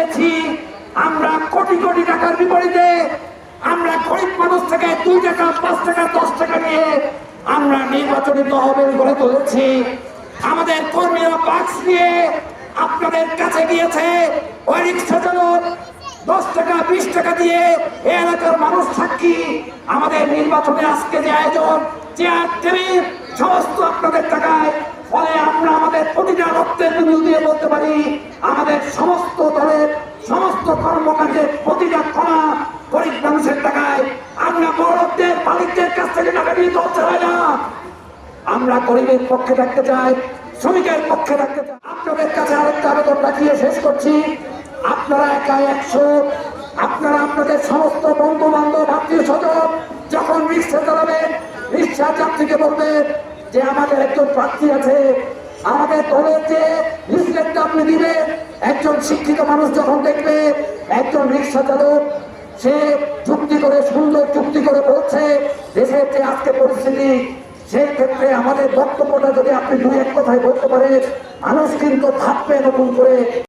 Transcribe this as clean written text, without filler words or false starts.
পেয়েছি। আমরা কোটি কোটি টাকার বিপরীতে আমরা গরিব মানুষ থেকে 2 টাকা 5 টাকা 10 টাকা নিয়ে আমরা নির্বাচনী তহবিল গড়ে তুলেছি। আমাদের কর্মীরা বাক্স নিয়ে আপনাদের কাছে গিয়েছে। ওই রিক্সা চালক 10 টাকা 20 টাকা দিয়ে এই এলাকার মানুষ সাক্ষী। আমাদের নির্বাচনে আজকে যে আয়োজন, চেয়ার টেবিল সমস্ত আপনাদের টাকায়। ফলে আমরা আমাদের প্রতিটা রক্তের বিন্দু দিয়ে বলতে পারি, আমাদের সমস্ত দলের সমস্ত কর্মকাণ্ডের প্রতিটা ক্ষমা গরিব মানুষের টাকায়। আমরা বড়দের মালিকদের কাছ থেকে টাকা নিয়ে দল চালাই না। আমরা গরিবের পক্ষে থাকতে চাই, শ্রমিকের পক্ষে থাকতে চাই। আপনাদের কাছে আরেকটা আবেদন রাখিয়ে শেষ করছি। আপনারা একাই 100, আপনারা আপনাদের সমস্ত বন্ধু বান্ধব আত্মীয় স্বজন যখন রিক্সা চালাবেন, রিক্সা যাত্রীকে বলবেন যে আমাদের একজন প্রার্থী আছে, আমাদের দলের যে লিফলেটটা আপনি দিবেন। একজন শিক্ষিত মানুষ যখন দেখবে একজন রিক্সা চালক সে চুক্তি করে, সুন্দর চুক্তি করে বলছে দেশের যে আজকে পরিস্থিতি, সেই ক্ষেত্রে আমাদের বক্তব্যটা যদি আপনি 2-1 কথায় বলতে পারেন, মানুষ কিন্তু ভাববে নতুন করে।